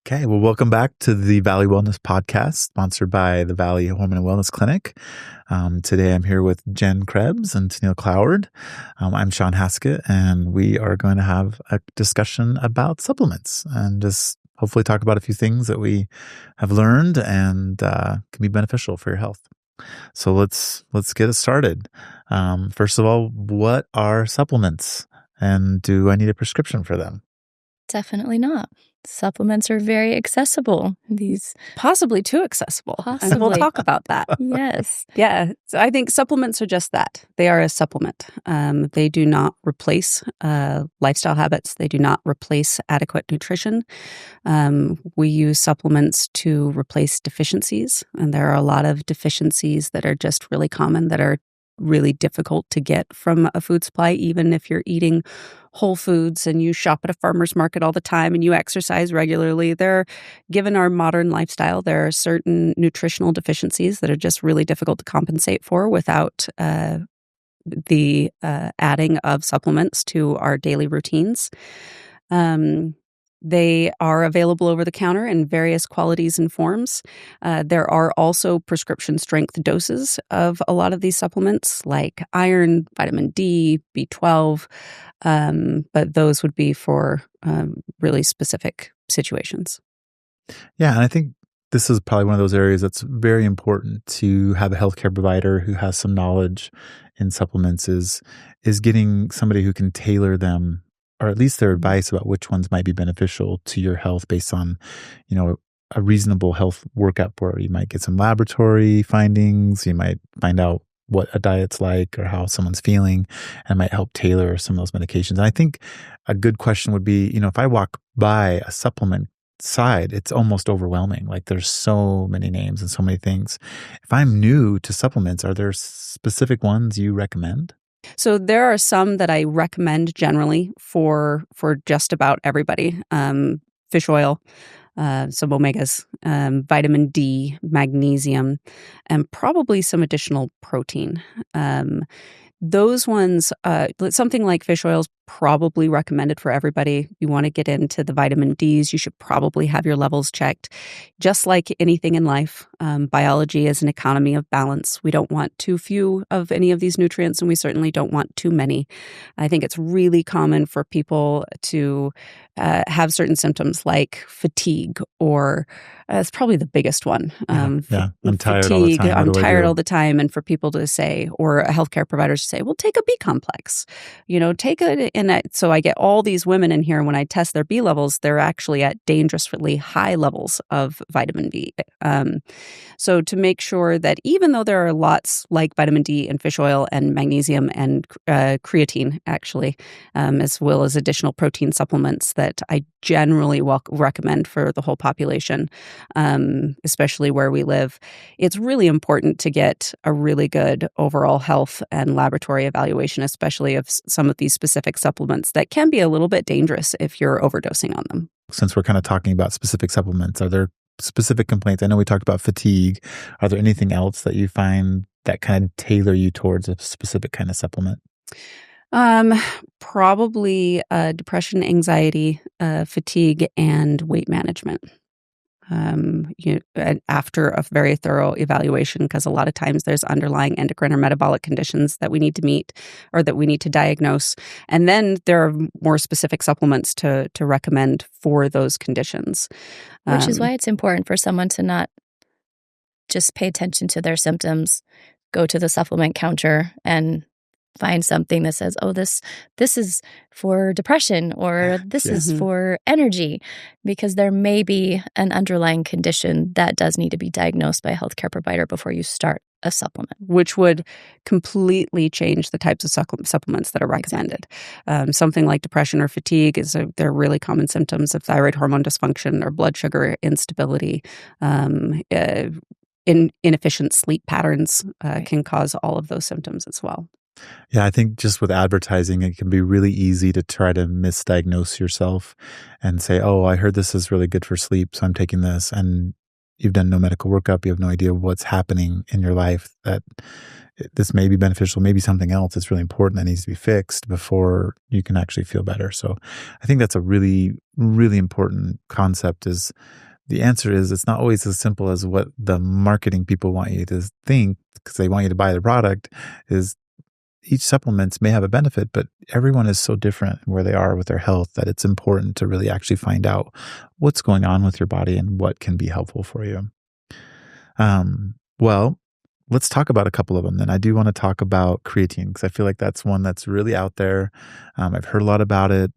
Okay, well, welcome back to the Valley Wellness Podcast, sponsored by the Valley Hormone Wellness Clinic. Today I'm here with Jen Krebs and Tenille Cloward. I'm Sean Haskett, and we are going to have a discussion about supplements and just hopefully talk about a few things that we have learned and can be beneficial for your health. So let's get it started. First of all, what are supplements, and do I need a prescription for them? Definitely not. Supplements are very accessible. These possibly too accessible. Possibly. And we'll talk about that. Yes. Yeah. So I think supplements are just that. They are a supplement. They do not replace lifestyle habits. They do not replace adequate nutrition. We use supplements to replace deficiencies. And there are a lot of deficiencies that are just really common that are really difficult to get from a food supply, even if you're eating whole foods and you shop at a farmer's market all the time and you exercise regularly. Given our modern lifestyle, there are certain nutritional deficiencies that are just really difficult to compensate for without the adding of supplements to our daily routines. They are available over the counter in various qualities and forms. There are also prescription strength doses of a lot of these supplements, like iron, vitamin D, B12, but those would be for really specific situations. Yeah, and I think this is probably one of those areas that's very important to have a healthcare provider who has some knowledge in supplements is getting somebody who can tailor them, or at least their advice about which ones might be beneficial to your health based on, a reasonable health workup where you might get some laboratory findings. You might find out what a diet's like or how someone's feeling, and might help tailor some of those medications. And I think a good question would be, if I walk by a supplement side, it's almost overwhelming. Like there's so many names and so many things. If I'm new to supplements, are there specific ones you recommend? So there are some that I recommend generally for just about everybody. Fish oil, some omegas, vitamin D, magnesium, and probably some additional protein. Those ones, something like fish oil is probably recommended for everybody. You want to get into the vitamin Ds, you should probably have your levels checked. Just like anything in life, biology is an economy of balance. We don't want too few of any of these nutrients, and we certainly don't want too many. I think it's really common for people to have certain symptoms like fatigue, or it's probably the biggest one. I'm tired fatigue, all the time. I'm tired all the time. And for people to say, or a healthcare provider to say, well, take a B complex, take it. So I get all these women in here, when I test their B levels, they're actually at dangerously high levels of vitamin B. So to make sure that even though there are lots like vitamin D and fish oil and magnesium and creatine, actually, as well as additional protein supplements that I generally recommend for the whole population, especially where we live, it's really important to get a really good overall health and laboratory evaluation, especially of some of these specific supplements that can be a little bit dangerous if you're overdosing on them. Since we're kind of talking about specific supplements, are there specific complaints? I know we talked about fatigue. Are there anything else that you find that kind of tailor you towards a specific kind of supplement? Probably depression, anxiety, fatigue, and weight management. After a very thorough evaluation, because a lot of times there's underlying endocrine or metabolic conditions that we need to meet or that we need to diagnose. And then there are more specific supplements to recommend for those conditions. Which is why it's important for someone to not just pay attention to their symptoms, go to the supplement counter and find something that says, oh, this is for depression, or this is for energy, because there may be an underlying condition that does need to be diagnosed by a healthcare provider before you start a supplement. Which would completely change the types of supplements that are recommended. Exactly. Something like depression or fatigue they're really common symptoms of thyroid hormone dysfunction or blood sugar instability. Inefficient sleep patterns can cause all of those symptoms as well. Yeah, I think just with advertising, it can be really easy to try to misdiagnose yourself and say, oh, I heard this is really good for sleep, so I'm taking this. And, you've done no medical workup, you have no idea what's happening in your life, that this may be beneficial, maybe something else that's really important that needs to be fixed before you can actually feel better. So I think that's a really, really important concept. Is the answer is it's not always as simple as what the marketing people want you to think, because they want you to buy the product. Is each supplements may have a benefit, but everyone is so different where they are with their health that it's important to really actually find out what's going on with your body and what can be helpful for you. Well, let's talk about a couple of them. Then I do want to talk about creatine, because I feel like that's one that's really out there. I've heard a lot about it.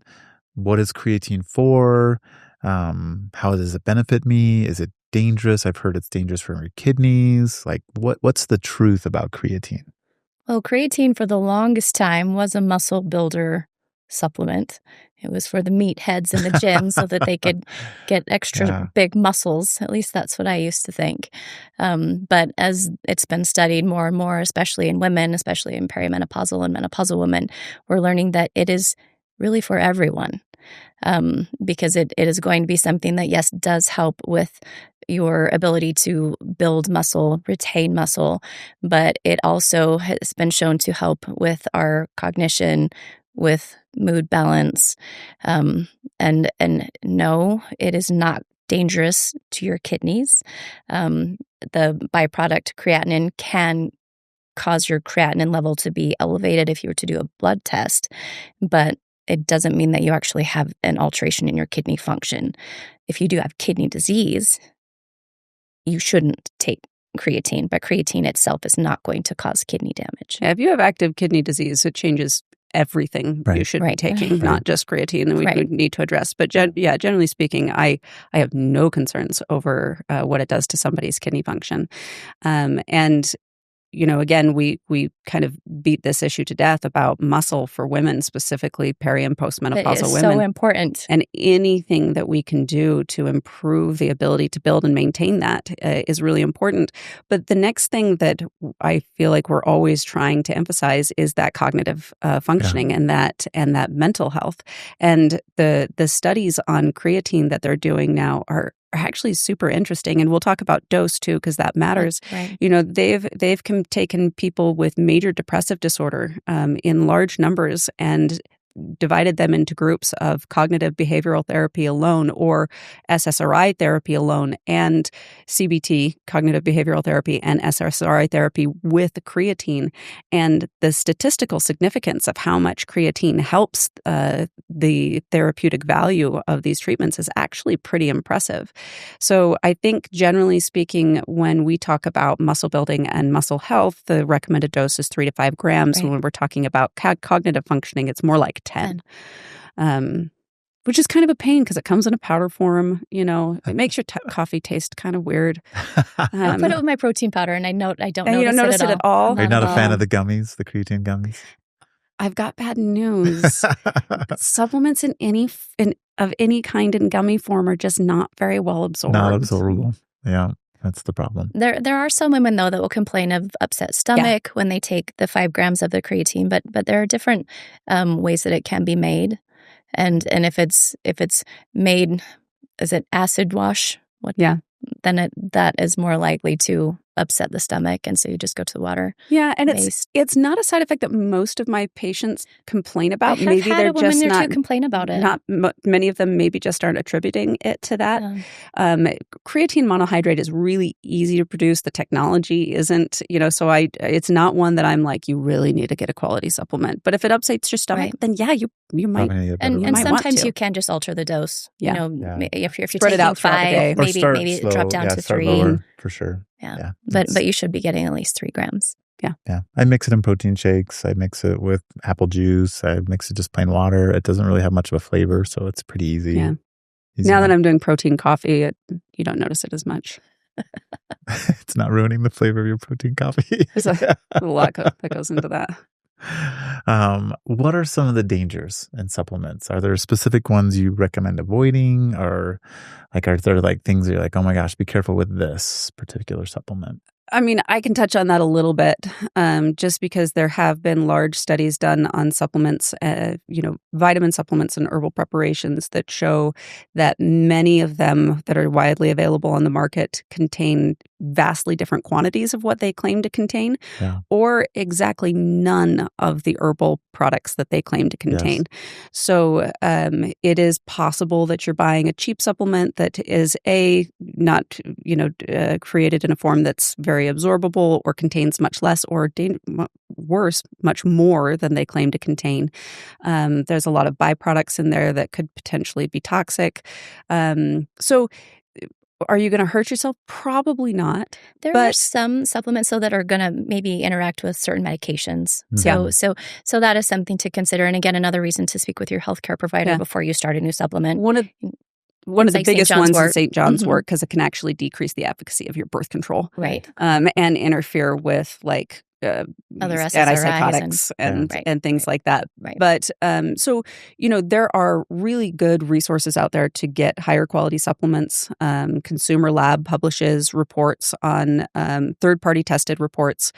What is creatine for? How does it benefit me? Is it dangerous? I've heard it's dangerous for your kidneys. Like, what's the truth about creatine? Well, creatine for the longest time was a muscle builder supplement. It was for the meatheads in the gym so that they could get extra big muscles. At least that's what I used to think. But as it's been studied more and more, especially in women, especially in perimenopausal and menopausal women, we're learning that it is really for everyone. Because it is going to be something that, yes, does help with your ability to build muscle, retain muscle, but it also has been shown to help with our cognition, with mood balance. And no, it is not dangerous to your kidneys. The byproduct creatinine can cause your creatinine level to be elevated if you were to do a blood test, but it doesn't mean that you actually have an alteration in your kidney function. If you do have kidney disease, you shouldn't take creatine, but creatine itself is not going to cause kidney damage. Yeah, if you have active kidney disease, it changes everything you should be taking, not just creatine that we would need to address. But generally speaking, I have no concerns over what it does to somebody's kidney function. And again, we kind of beat this issue to death about muscle for women, specifically peri and postmenopausal women. So important. And anything that we can do to improve the ability to build and maintain that is really important. But the next thing that I feel like we're always trying to emphasize is that cognitive functioning and that mental health. And the studies on creatine that they're doing now are actually super interesting, and we'll talk about dose too, because that matters. Right. They've taken people with major depressive disorder in large numbers and divided them into groups of cognitive behavioral therapy alone or SSRI therapy alone and CBT, cognitive behavioral therapy, and SSRI therapy with creatine. And the statistical significance of how much creatine helps the therapeutic value of these treatments is actually pretty impressive. So I think generally speaking, when we talk about muscle building and muscle health, the recommended dose is 3 to 5 grams. When we're talking about cognitive functioning, it's more like 10. Which is kind of a pain because it comes in a powder form. It makes your coffee taste kind of weird. I put it with my protein powder, and I don't you don't notice it at all. Are you not a fan of the gummies, the creatine gummies? I've got bad news. Supplements of any kind in gummy form are just not very well absorbed. Not absorbable. Yeah. That's the problem. There are some women, though, that will complain of upset stomach when they take the 5 grams of the creatine, but there are different ways that it can be made. And if it's made, is it acid wash? Then that is more likely to upset the stomach, and so you just go to the water. Yeah, and it's not a side effect that most of my patients complain about. Maybe they're just not too complain about it. Not many of them maybe just aren't attributing it to that. Creatine monohydrate is really easy to produce. The technology isn't, so it's not one that I'm like, you really need to get a quality supplement. But if it upsets your stomach, then you might. And sometimes you can just alter the dose. If you're spread it out 5, maybe drop down to 3. Lower, for sure. Yeah. But you should be getting at least 3 grams. Yeah. I mix it in protein shakes. I mix it with apple juice. I mix it just plain water. It doesn't really have much of a flavor, so it's pretty easy. Yeah. Now that I'm doing protein coffee, you don't notice it as much. It's not ruining the flavor of your protein coffee. There's a lot that goes into that. What are some of the dangers in supplements? Are there specific ones you recommend avoiding, or are there things that you're like, oh my gosh, be careful with this particular supplement? I mean, I can touch on that a little bit, just because there have been large studies done on supplements, vitamin supplements and herbal preparations that show that many of them that are widely available on the market contain vastly different quantities of what they claim to contain, Yeah. or exactly none of the herbal products that they claim to contain. Yes. So it is possible that you're buying a cheap supplement that is not created in a form that's very absorbable or contains much less or worse, much more than they claim to contain. There's a lot of byproducts in there that could potentially be toxic. So are you going to hurt yourself? Probably not. There are some supplements that are going to maybe interact with certain medications. Yeah. So that is something to consider. And again, another reason to speak with your healthcare provider before you start a new supplement. One of the biggest ones is St. John's Mm-hmm. wort, because it can actually decrease the efficacy of your birth control. Right. And interfere with other antipsychotics and things like that. Right. But there are really good resources out there to get higher quality supplements. Consumer Lab publishes reports on third-party tested reports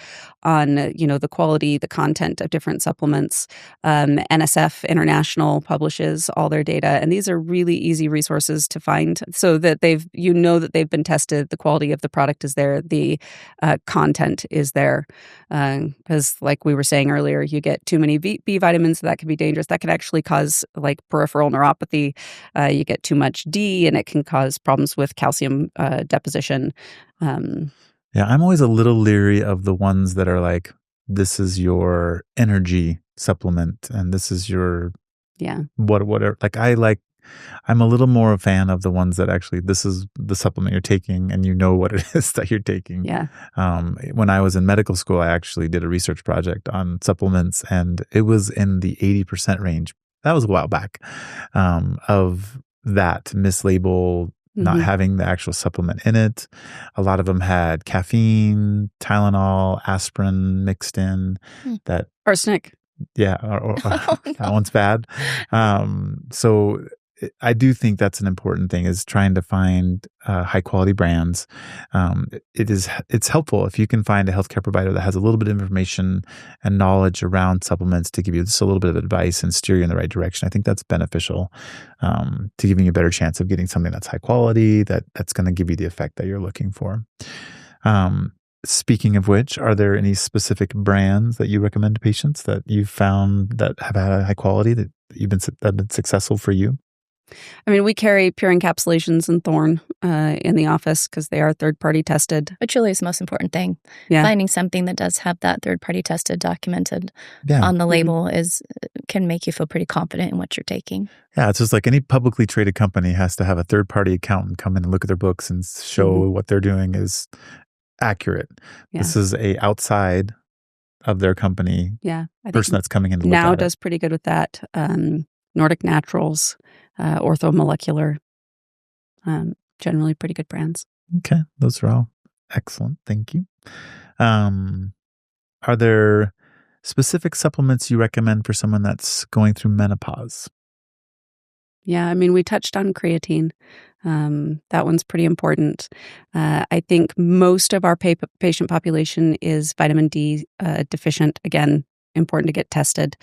on the quality, the content of different supplements. NSF International publishes all their data, and these are really easy resources to find, so that they've been tested. The quality of the product is there. The content is there. Because like we were saying earlier, you get too many B vitamins, that can be dangerous. That can actually cause like peripheral neuropathy. You get too much D, and it can cause problems with calcium deposition. Yeah, I'm always a little leery of the ones that are like, this is your energy supplement and this is your whatever. I'm a little more a fan of the ones that actually, this is the supplement you're taking and you know what it is that you're taking. Yeah. When I was in medical school, I actually did a research project on supplements, and it was in the 80% range. That was a while back, of that mislabel, not having the actual supplement in it. A lot of them had caffeine, Tylenol, aspirin mixed in. That arsenic. Yeah, or that one's bad. So I do think that's an important thing, is trying to find high quality brands. It's helpful if you can find a healthcare provider that has a little bit of information and knowledge around supplements to give you just a little bit of advice and steer you in the right direction. I think that's beneficial to giving you a better chance of getting something that's high quality, that's going to give you the effect that you're looking for. Speaking of which, are there any specific brands that you recommend to patients that you've found that have had a high quality that have been successful for you? I mean, we carry Pure Encapsulations and Thorne in the office because they are third-party tested. Which really is the most important thing. Yeah. Finding something that does have that third-party tested, documented on the label can make you feel pretty confident in what you're taking. Yeah, it's just like any publicly traded company has to have a third-party accountant come in and look at their books and show what they're doing is accurate. Yeah. This is a outside of their company person that's coming in to look at it. Now does pretty good with that. Nordic Naturals, Orthomolecular, generally pretty good brands. Okay, those are all excellent. Thank you. Are there specific supplements you recommend for someone that's going through menopause? Yeah, I mean, we touched on creatine. That one's pretty important. I think most of our patient population is vitamin D deficient. Again, important to get tested.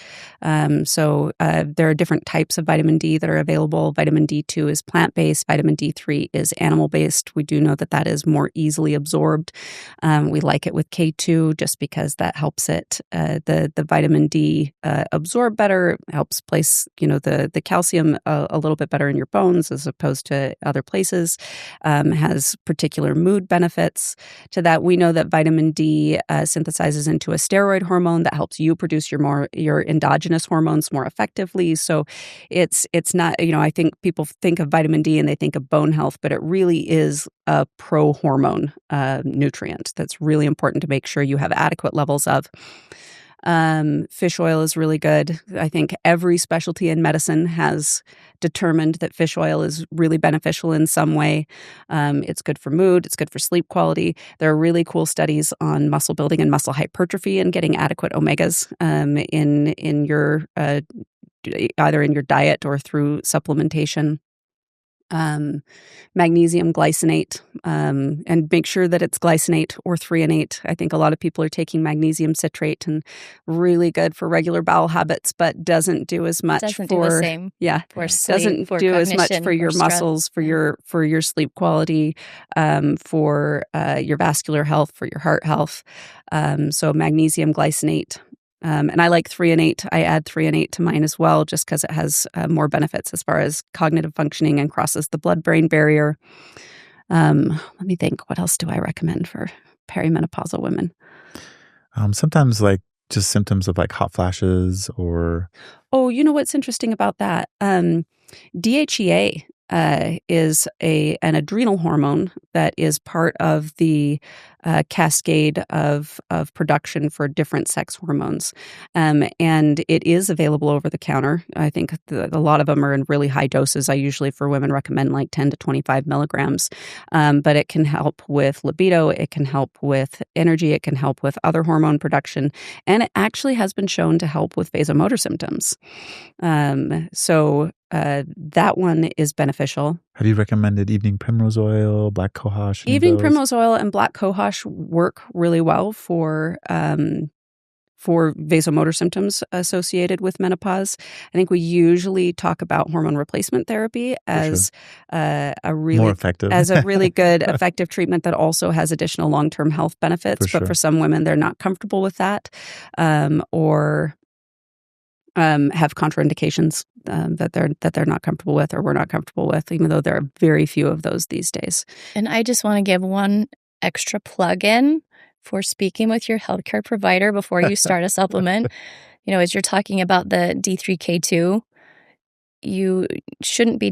So there are different types of vitamin D that are available. Vitamin D2 is plant-based. Vitamin D3 is animal-based. We do know that that is more easily absorbed. We like it with K2 just because that helps it, the vitamin D absorb better, helps place, the calcium a little bit better in your bones as opposed to other places, has particular mood benefits to that. We know that vitamin D synthesizes into a steroid hormone that helps you produce your endogenous hormones more effectively. So it's not, I think people think of vitamin D and they think of bone health, but it really is a pro-hormone nutrient that's really important to make sure you have adequate levels of. Fish oil is really good. I think every specialty in medicine has determined that fish oil is really beneficial in some way. It's good for mood. It's good for sleep quality. There are really cool studies on muscle building and muscle hypertrophy and getting adequate omegas in your either in your diet or through supplementation. magnesium glycinate, and make sure that it's glycinate or threonate. I think a lot of people are taking magnesium citrate, and really good for regular bowel habits, but doesn't do as much Doesn't for do the same for sleep, doesn't for do as much cognition, for your stress. muscles, for your sleep quality, for your vascular health, for your heart health. So magnesium glycinate. And I like threonate. I add threonate to mine as well, just because it has more benefits as far as cognitive functioning and crosses the blood-brain barrier. Let me think. What else do I recommend for perimenopausal women? Sometimes like just symptoms of like hot flashes or... Oh, you know what's interesting about that? DHEA is an adrenal hormone that is part of the cascade of production for different sex hormones. And it is available over the counter. I think a lot of them are in really high doses. I usually, for women, recommend like 10 to 25 milligrams. But it can help with libido. It can help with energy. It can help with other hormone production. And it actually has been shown to help with vasomotor symptoms. So that one is beneficial. Have you recommended evening primrose oil, black cohosh? Evening primrose oil and black cohosh work really well for vasomotor symptoms associated with menopause. I think we usually talk about hormone replacement therapy as a really more effective, as a really good effective treatment that also has additional long-term health benefits. For but for some women, they're not comfortable with that, or have contraindications that they're not comfortable with, or we're not comfortable with, even though there are very few of those these days. And I just want to give one extra plug-in for speaking with your healthcare provider before you start a supplement. As you're talking about the D3K2, you shouldn't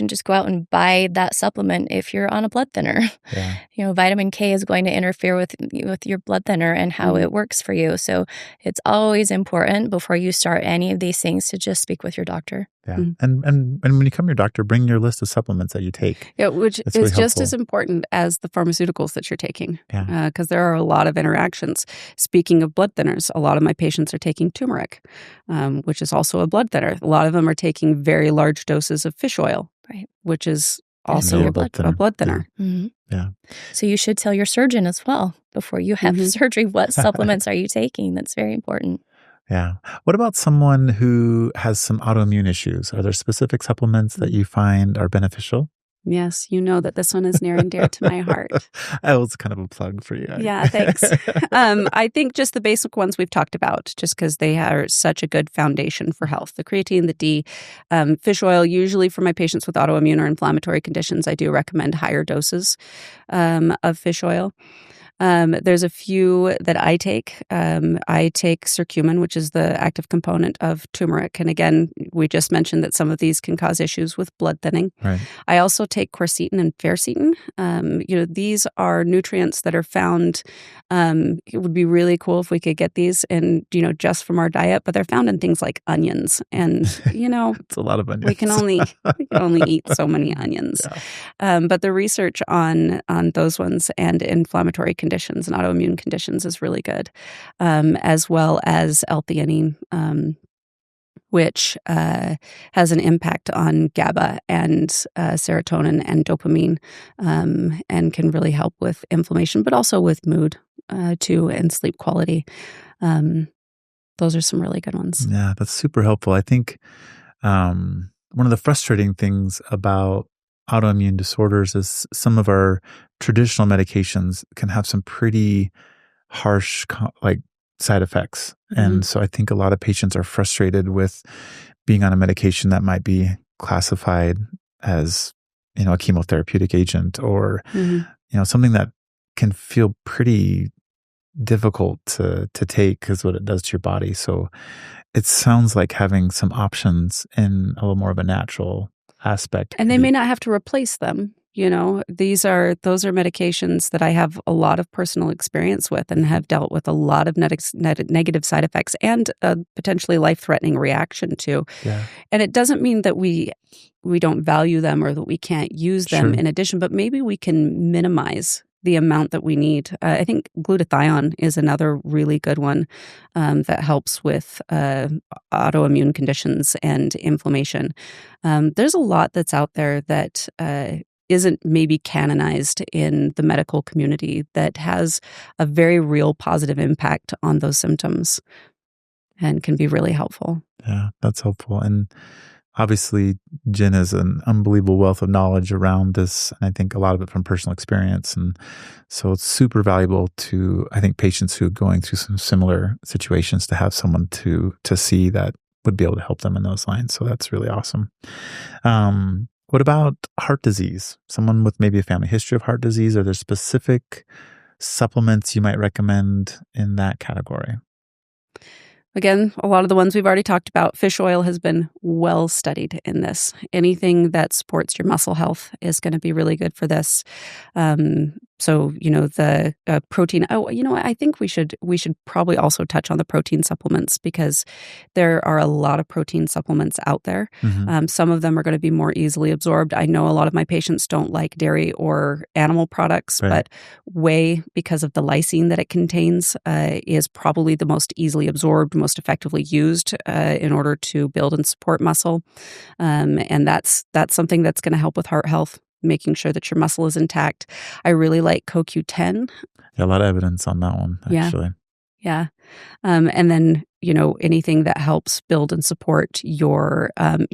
just go out and buy that supplement if you're on a blood thinner. Yeah. Vitamin K is going to interfere with your blood thinner and how it works for you. So it's always important before you start any of these things to just speak with your doctor. Yeah. And when you come to your doctor, bring your list of supplements that you take. Yeah, which That's is really just helpful. as important as the pharmaceuticals that you're taking. Yeah. Because there are a lot of interactions. Speaking of blood thinners, a lot of my patients are taking turmeric, which is also a blood thinner. A lot of them are taking very large doses of fish oil, right, which is also a blood thinner. Yeah. Mm-hmm. Yeah. So you should tell your surgeon as well before you have surgery, what supplements are you taking? That's very important. Yeah. What about someone who has some autoimmune issues? Are there specific supplements that you find are beneficial? Yes, you know that this one is near and dear to my heart. That was kind of a plug for you. Yeah, thanks. I think just the basic ones we've talked about, just because they are such a good foundation for health. The creatine, the D, fish oil. Usually for my patients with autoimmune or inflammatory conditions, I do recommend higher doses of fish oil. There's a few that I take. I take curcumin, which is the active component of turmeric. And again, we just mentioned that some of these can cause issues with blood thinning. Right. I also take quercetin and fercetin. These are nutrients that are found. It would be really cool if we could get these in, just from our diet, but they're found in things like onions. And, it's a lot of onions. we can only eat so many onions. Yeah. But the research on those ones and inflammatory conditions and autoimmune conditions is really good, as well as L-theanine, which has an impact on GABA and serotonin and dopamine, and can really help with inflammation, but also with mood too, and sleep quality. Those are some really good ones. Yeah, that's super helpful. I think one of the frustrating things about autoimmune disorders is some of our traditional medications can have some pretty harsh side effects. And so I think a lot of patients are frustrated with being on a medication that might be classified as, a chemotherapeutic agent or, something that can feel pretty difficult to take because what it does to your body. So it sounds like having some options in a little more of a natural aspect. And they may not have to replace them. Those are medications that I have a lot of personal experience with and have dealt with a lot of negative side effects and a potentially life-threatening reaction to. Yeah. And it doesn't mean that we don't value them or that we can't use them in addition, but maybe we can minimize the amount that we need. I think glutathione is another really good one that helps with autoimmune conditions and inflammation. There's a lot that's out there that isn't maybe canonized in the medical community that has a very real positive impact on those symptoms and can be really helpful. Yeah, that's helpful. And obviously, Jen is an unbelievable wealth of knowledge around this. And I think a lot of it from personal experience. And so it's super valuable to, I think, patients who are going through some similar situations to have someone to see that would be able to help them in those lines. So that's really awesome. What about heart disease? Someone with maybe a family history of heart disease, are there specific supplements you might recommend in that category? Again, a lot of the ones we've already talked about. Fish oil has been well studied in this. Anything that supports your muscle health is going to be really good for this. So, the protein. Oh, I think we should probably also touch on the protein supplements, because there are a lot of protein supplements out there. Mm-hmm. Some of them are going to be more easily absorbed. I know a lot of my patients don't like dairy or animal products, Right. but whey, because of the lysine that it contains, is probably the most easily absorbed, most effectively used in order to build and support muscle. And that's something that's going to help with heart health, making sure that your muscle is intact. I really like CoQ10. Yeah, a lot of evidence on that one, actually. Yeah. And then, anything that helps build and support your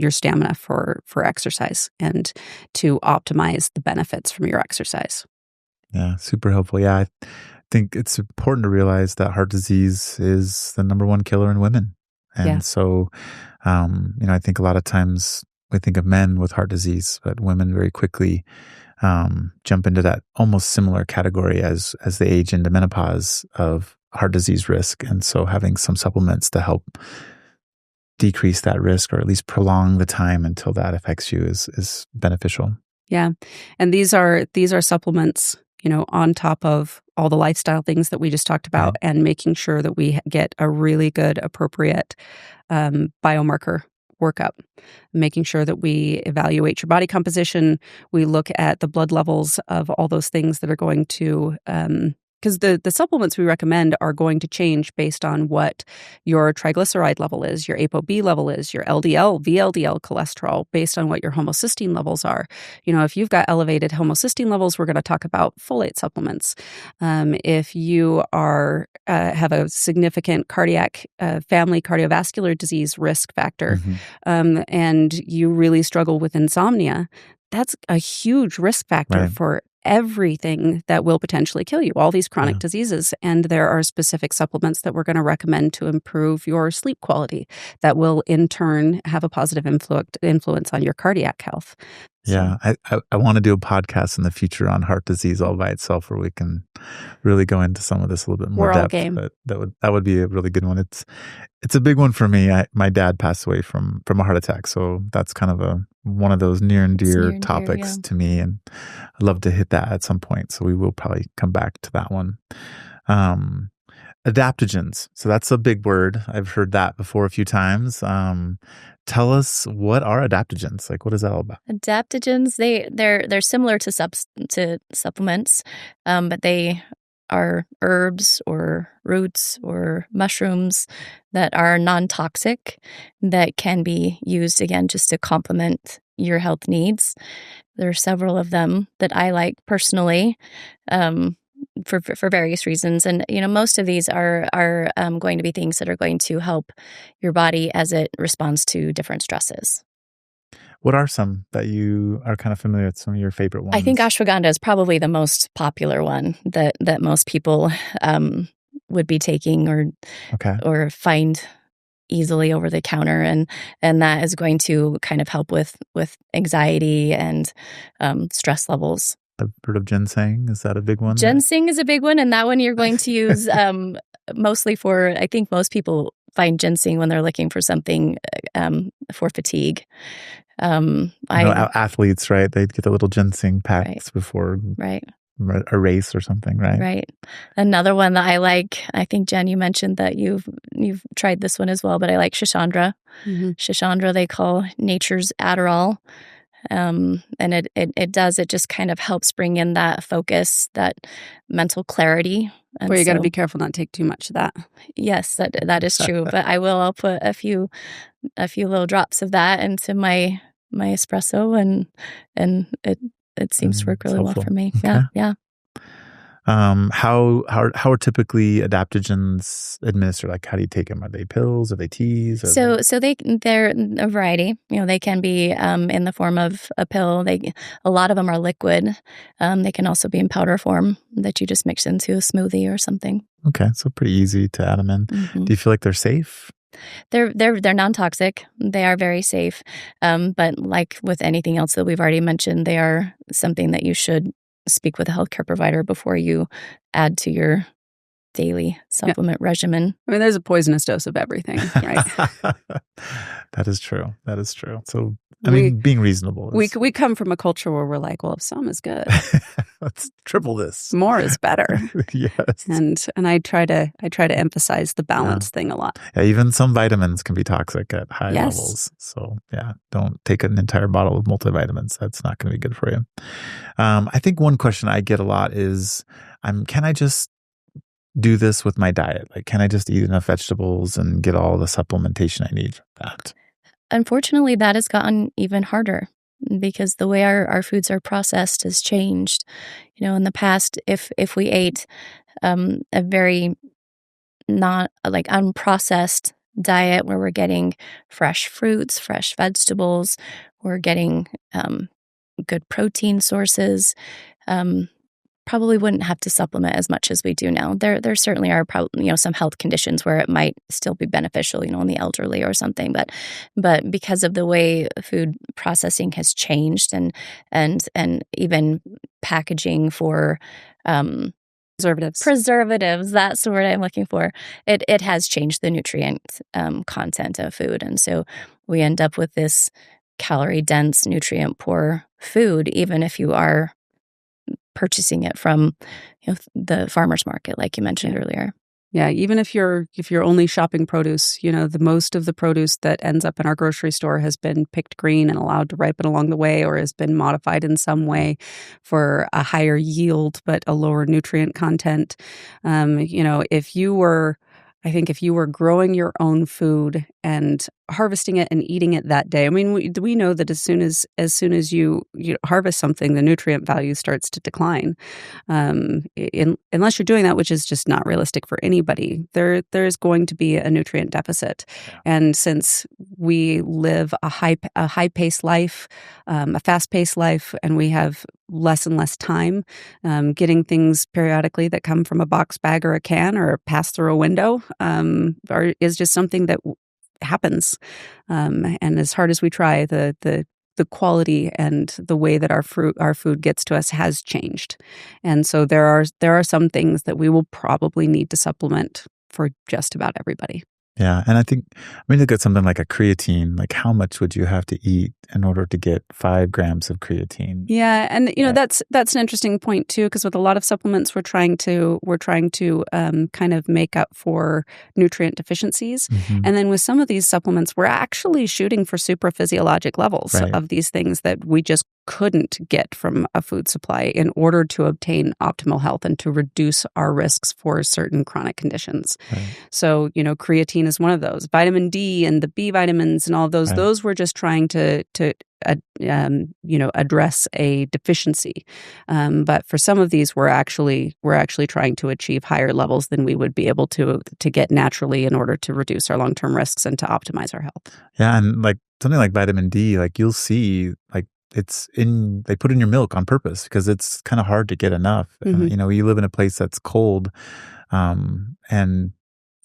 stamina for exercise and to optimize the benefits from your exercise. Yeah, super helpful. Yeah, I think it's important to realize that heart disease is the number one killer in women. And Yeah. so, I think a lot of times we think of men with heart disease, but women very quickly jump into that almost similar category as they age into menopause of heart disease risk. And so having some supplements to help decrease that risk, or at least prolong the time until that affects you, is beneficial. Yeah. And these are supplements, on top of all the lifestyle things that we just talked about, Right. and making sure that we get a really good, appropriate biomarker workup, making sure that we evaluate your body composition. We look at the blood levels of all those things that are going to, because the supplements we recommend are going to change based on what your triglyceride level is, your ApoB level is, your LDL, VLDL cholesterol, based on what your homocysteine levels are. If you've got elevated homocysteine levels, we're going to talk about folate supplements. If you have a significant cardiac family cardiovascular disease risk factor, Mm-hmm. and you really struggle with insomnia, that's a huge risk factor Right. for everything that will potentially kill you, all these chronic Yeah. diseases. And there are specific supplements that we're going to recommend to improve your sleep quality that will in turn have a positive influence on your cardiac health. Yeah, I want to do a podcast in the future on heart disease all by itself, where we can really go into some of this a little bit more We're all depth. game. But that would be a really good one. It's a big one for me. My dad passed away from a heart attack, so that's kind of one of those near and dear topics to me, and I'd love to hit that at some point. So we will probably come back to that one. Adaptogens. So that's a big word. I've heard that before a few times. Tell us, what are adaptogens? Like, what is that all about? Adaptogens, they're similar to supplements, but they are herbs or roots or mushrooms that are non-toxic, that can be used, again, just to complement your health needs. There are several of them that I like personally, for various reasons. And, most of these are going to be things that are going to help your body as it responds to different stresses. What are some that you are kind of familiar with, some of your favorite ones? I think ashwagandha is probably the most popular one that most people would be taking or find easily over the counter, and that is going to kind of help with anxiety and stress levels. I've heard of ginseng. Is that a big one? Ginseng is a big one, and that one you're going to use mostly for, I think most people find ginseng when they're looking for something for fatigue. Athletes, right? They get the little ginseng packs before a race or something, right? Right. Another one that I like, I think, Jen, you mentioned that you've tried this one as well, but I like Shishandra. Mm-hmm. Shishandra they call nature's Adderall. And it just kind of helps bring in that focus, that mental clarity. And Well, you got to be careful not to take too much of that. Yes, that is true. But I'll put a few little drops of that into my espresso, and it seems to work really well for me. Okay. Yeah. How are typically adaptogens administered? Like, how do you take them? Are they pills? Are they teas? So they're a variety. They can be in the form of a pill. A lot of them are liquid. They can also be in powder form that you just mix into a smoothie or something. Okay, so pretty easy to add them in. Mm-hmm. Do you feel like they're safe? They're non-toxic. They are very safe. But like with anything else that we've already mentioned, they are something that you should speak with a healthcare provider before you add to your daily supplement regimen. I mean, there's a poisonous dose of everything, right? That is true. So, being reasonable. We come from a culture where we're like, well, if some is good, let's triple this. More is better. Yes. And I try to emphasize the balance thing a lot. Yeah, even some vitamins can be toxic at high levels. So don't take an entire bottle of multivitamins. That's not going to be good for you. I think one question I get a lot is, can I just do this with my diet? Like, can I just eat enough vegetables and get all the supplementation I need for that? Unfortunately, that has gotten even harder because the way our foods are processed has changed. In the past, if we ate a very not like unprocessed diet where we're getting fresh fruits, fresh vegetables, we're getting good protein sources, probably wouldn't have to supplement as much as we do now. There certainly are some health conditions where it might still be beneficial, in the elderly or something. But because of the way food processing has changed and even packaging for preservatives, that's the word I'm looking for. It has changed the nutrient content of food, and so we end up with this calorie dense, nutrient poor food, even if you are purchasing it from the farmer's market, like you mentioned earlier. Yeah, even if you're only shopping produce, the most of the produce that ends up in our grocery store has been picked green and allowed to ripen along the way, or has been modified in some way for a higher yield but a lower nutrient content. If you were growing your own food and harvesting it and eating it that day, we know that as soon as you harvest something, the nutrient value starts to decline. Unless you're doing that, which is just not realistic for anybody, there is going to be a nutrient deficit. Yeah. And since we live a high-paced life, a fast-paced life, and we have less and less time getting things periodically that come from a box bag or a can or pass through a window is just something that happens. And as hard as we try, the quality and the way that our food gets to us has changed. And so there are some things that we will probably need to supplement for just about everybody. Yeah. And I think, look at something like a creatine. Like, how much would you have to eat in order to get 5 grams of creatine? Yeah. And, that's an interesting point, too, because with a lot of supplements, we're trying to kind of make up for nutrient deficiencies. Mm-hmm. And then with some of these supplements, we're actually shooting for supraphysiologic levels of these things that we just couldn't get from a food supply in order to obtain optimal health and to reduce our risks for certain chronic conditions. Right. So, creatine is one of those. Vitamin D and the B vitamins and all of those, those we're just trying to address a deficiency. But for some of these, we're actually trying to achieve higher levels than we would be able to get naturally in order to reduce our long-term risks and to optimize our health. Yeah. And like something like vitamin D, like you'll see, like, they put in your milk on purpose because it's kind of hard to get enough. Mm-hmm. You live in a place that's cold, and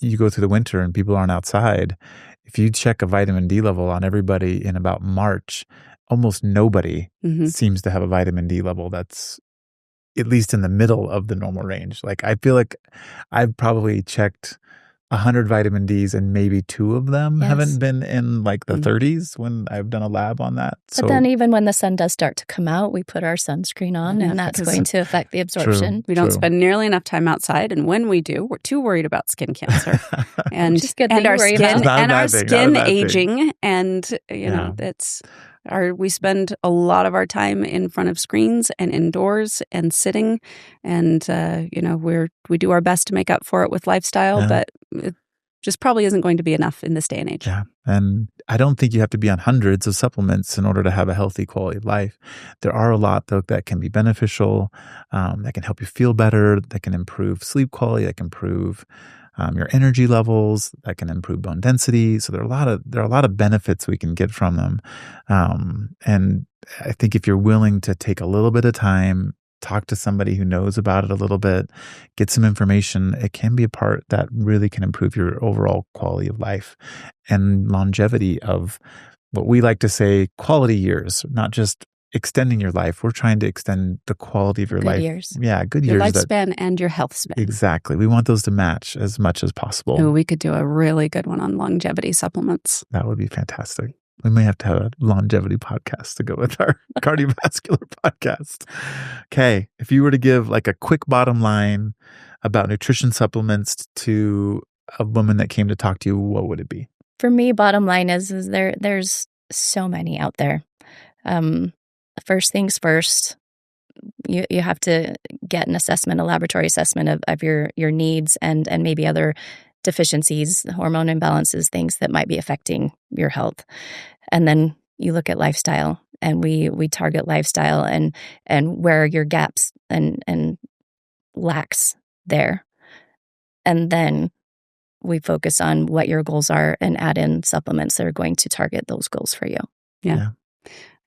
you go through the winter and people aren't outside. If you check a vitamin D level on everybody in about March, almost nobody seems to have a vitamin D level that's at least in the middle of the normal range. Like, I feel like I've probably checked 100 vitamin Ds and maybe 2 of them haven't been in like the 30s when I've done a lab on that. But then even when the sun does start to come out, we put our sunscreen on and that's going to affect the absorption. We don't spend nearly enough time outside. And when we do, we're too worried about skin cancer and our skin aging. And, it's... We spend a lot of our time in front of screens and indoors and sitting, and we do our best to make up for it with lifestyle, but it just probably isn't going to be enough in this day and age. Yeah. And I don't think you have to be on hundreds of supplements in order to have a healthy quality of life. There are a lot, though, that can be beneficial, that can help you feel better, that can improve sleep quality, that can improve your energy levels, that can improve bone density. So there are a lot of benefits we can get from them. And I think if you're willing to take a little bit of time, talk to somebody who knows about it a little bit, get some information, it can be a part that really can improve your overall quality of life and longevity of what we like to say quality years, not just extending your life. We're trying to extend the quality of your life. Years. Yeah, good your years. Your lifespan and your health span. Exactly. We want those to match as much as possible. Ooh, we could do a really good one on longevity supplements. That would be fantastic. We may have to have a longevity podcast to go with our cardiovascular podcast. Okay. If you were to give like a quick bottom line about nutrition supplements to a woman that came to talk to you, what would it be? For me, bottom line is there's so many out there. First things first, you have to get an assessment, a laboratory assessment of your needs and maybe other deficiencies, hormone imbalances, things that might be affecting your health. And then you look at lifestyle, and we target lifestyle and where are your gaps and lacks there. And then we focus on what your goals are and add in supplements that are going to target those goals for you. Yeah.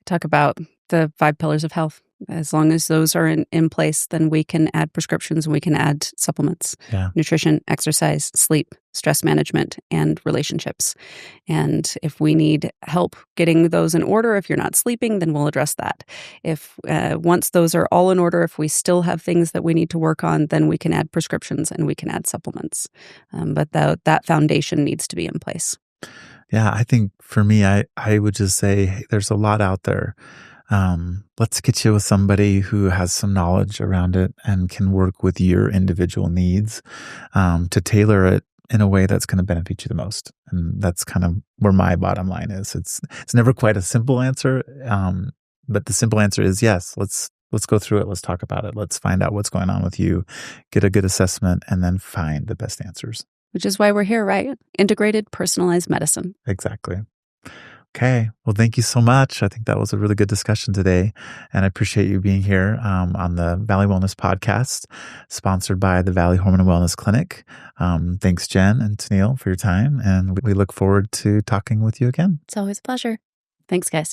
Talk about the 5 pillars of health. As long as those are in place, then we can add prescriptions and we can add supplements. Yeah. Nutrition, exercise, sleep, stress management, and relationships. And if we need help getting those in order, if you're not sleeping, then we'll address that. If once those are all in order, if we still have things that we need to work on, then we can add prescriptions and we can add supplements. But that foundation needs to be in place. Yeah, I think for me, I would just say, hey, there's a lot out there. Let's get you with somebody who has some knowledge around it and can work with your individual needs to tailor it in a way that's going to benefit you the most. And that's kind of where my bottom line is. It's never quite a simple answer, but the simple answer is yes. Let's go through it. Let's talk about it. Let's find out what's going on with you, get a good assessment, and then find the best answers. Which is why we're here, right? Integrated personalized medicine. Exactly. Okay. Well, thank you so much. I think that was a really good discussion today. And I appreciate you being here on the Valley Wellness podcast, sponsored by the Valley Hormone Wellness Clinic. Thanks, Jen and Tenille, for your time. And we look forward to talking with you again. It's always a pleasure. Thanks, guys.